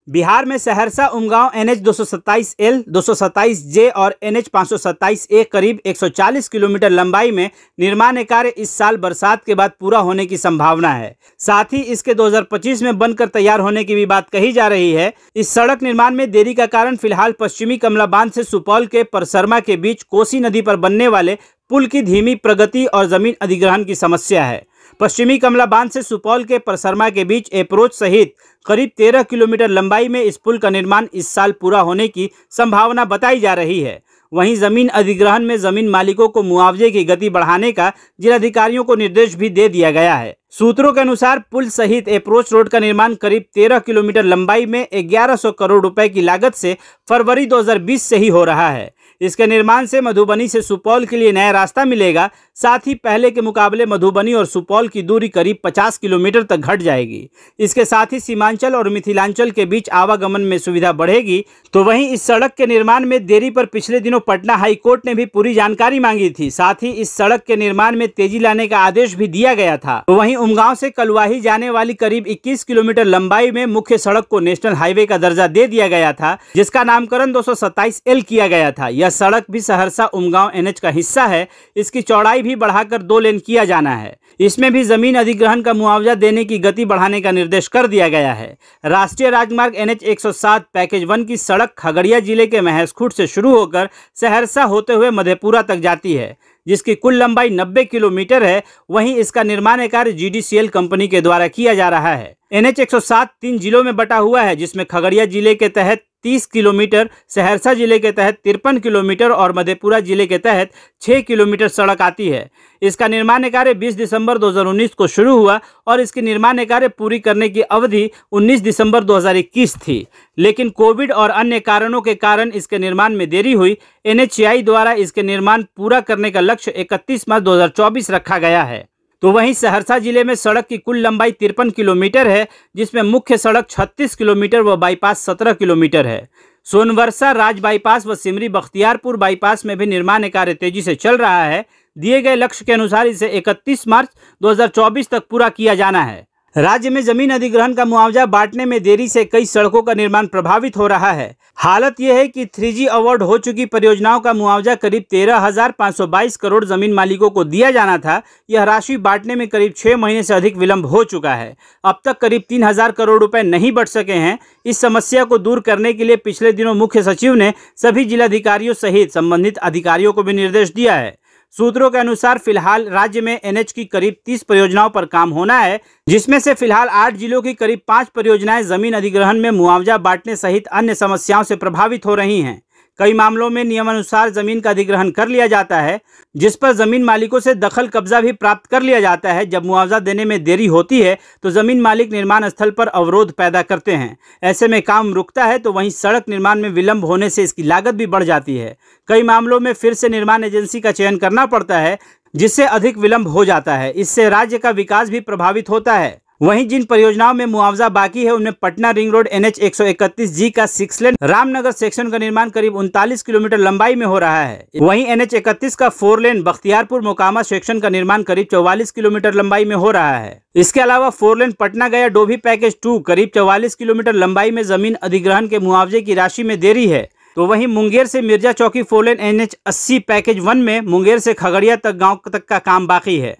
बिहार में Saharsa Umgaon NH 227L, 227J और NH 527A करीब 140 किलोमीटर लंबाई में निर्माण कार्य इस साल बरसात के बाद पूरा होने की संभावना है। साथ ही इसके 2025 में बनकर तैयार होने की भी बात कही जा रही है। इस सड़क निर्माण में देरी का कारण फिलहाल पश्चिमी कमला बांध से सुपौल के परसरमा के बीच कोसी नदी पर बनने वाले पुल की धीमी प्रगति और जमीन अधिग्रहण की समस्या है। पश्चिमी कमला बांध से सुपौल के परसरमा के बीच अप्रोच सहित करीब 13 किलोमीटर लंबाई में इस पुल का निर्माण इस साल पूरा होने की संभावना बताई जा रही है। वहीं जमीन अधिग्रहण में जमीन मालिकों को मुआवजे की गति बढ़ाने का जिलाधिकारियों को निर्देश भी दे दिया गया है। सूत्रों के अनुसार पुल सहित अप्रोच रोड का निर्माण करीब 13 किलोमीटर लंबाई में 1100 करोड़ रुपए की लागत से फरवरी 2020 से ही हो रहा है। इसके निर्माण से मधुबनी से सुपौल के लिए नया रास्ता मिलेगा। साथ ही पहले के मुकाबले मधुबनी और सुपौल की दूरी करीब 50 किलोमीटर तक घट जाएगी। इसके साथ ही सीमांचल और मिथिलांचल के बीच आवागमन में सुविधा बढ़ेगी। तो वहीं इस सड़क के निर्माण में देरी पर पिछले दिनों पटना हाई कोर्ट ने भी पूरी जानकारी मांगी थी। साथ ही इस सड़क के निर्माण में तेजी लाने का आदेश भी दिया गया था। तो वहीं उमगांव से कलुआही जाने वाली करीब 21 किलोमीटर लंबाई में मुख्य सड़क को नेशनल हाईवे का दर्जा दे दिया गया था, जिसका नामकरण 227L किया गया था। यह सड़क भी सहरसा उमगांव NH का हिस्सा है। इसकी चौड़ाई भी बढ़ाकर 2 लेन किया जाना है। इसमें भी जमीन अधिग्रहण का मुआवजा देने की गति बढ़ाने का निर्देश कर दिया गया है। राष्ट्रीय राजमार्ग NH 107 पैकेज 1 की सड़क खगड़िया जिले के महेशखूंट से शुरू होकर सहरसा होते हुए मधेपुरा तक जाती है, जिसकी कुल लंबाई 90 किलोमीटर है। वहीं इसका निर्माण कार्य GDCL कंपनी के द्वारा किया जा रहा है। NH 107 3 जिलों में बटा हुआ है, जिसमें खगड़िया जिले के तहत 30 किलोमीटर, सहरसा जिले के तहत 53 किलोमीटर और मधेपुरा जिले के तहत 6 किलोमीटर सड़क आती है। इसका निर्माण कार्य 20 दिसंबर 2019 को शुरू हुआ और इसके निर्माण कार्य पूरी करने की अवधि 19 दिसंबर 2021 थी, लेकिन कोविड और अन्य कारणों के कारण इसके निर्माण में देरी हुई। NHAI द्वारा इसके निर्माण पूरा करने का लक्ष्य 31 मार्च 2024 रखा गया है। तो वहीं सहरसा जिले में सड़क की कुल लंबाई 53 किलोमीटर है, जिसमें मुख्य सड़क 36 किलोमीटर व बाईपास 17 किलोमीटर है। सोनवर्षा राज बाईपास व सिमरी बख्तियारपुर बाईपास में भी निर्माण कार्य तेजी से चल रहा है। दिए गए लक्ष्य के अनुसार इसे 31 मार्च 2024 तक पूरा किया जाना है। राज्य में जमीन अधिग्रहण का मुआवजा बांटने में देरी से कई सड़कों का निर्माण प्रभावित हो रहा है। हालत यह है कि 3G अवार्ड हो चुकी परियोजनाओं का मुआवजा करीब 13,522 करोड़ जमीन मालिकों को दिया जाना था। यह राशि बांटने में करीब 6 महीने से अधिक विलंब हो चुका है। अब तक करीब 3,000 करोड़ रुपए नहीं बट सके हैं। इस समस्या को दूर करने के लिए पिछले दिनों मुख्य सचिव ने सभी जिलाधिकारियों सहित संबंधित अधिकारियों को भी निर्देश दिया है। सूत्रों के अनुसार फिलहाल राज्य में NH की करीब 30 परियोजनाओं पर काम होना है, जिसमें से फिलहाल 8 जिलों की करीब 5 परियोजनाएं जमीन अधिग्रहण में मुआवजा बांटने सहित अन्य समस्याओं से प्रभावित हो रही हैं। कई मामलों में नियमानुसार जमीन का अधिग्रहण कर लिया जाता है, जिस पर जमीन मालिकों से दखल कब्जा भी प्राप्त कर लिया जाता है। जब मुआवजा देने में देरी होती है तो जमीन मालिक निर्माण स्थल पर अवरोध पैदा करते हैं। ऐसे में काम रुकता है। तो वहीं सड़क निर्माण में विलंब होने से इसकी लागत भी बढ़ जाती है। कई मामलों में फिर से निर्माण एजेंसी का चयन करना पड़ता है, जिससे अधिक विलंब हो जाता है। इससे राज्य का विकास भी प्रभावित होता है। वहीं जिन परियोजनाओं में मुआवजा बाकी है उनमें Patna ring road NH 131G का 6 लेन रामनगर सेक्शन का निर्माण करीब 39 किलोमीटर लंबाई में हो रहा है। वहीं NH 31 का 4 लेन बख्तियारपुर मोकामा सेक्शन का निर्माण करीब 44 किलोमीटर लंबाई में हो रहा है। इसके अलावा 4 लेन पटना गया डोभी पैकेज 2 करीब 44 किलोमीटर लंबाई में जमीन अधिग्रहण के मुआवजे की राशि में देरी है। तो वहीं मुंगेर से मिर्जा चौकी 4 लेन NH 80 पैकेज 1 में मुंगेर से खगड़िया तक गाँव तक का काम बाकी है।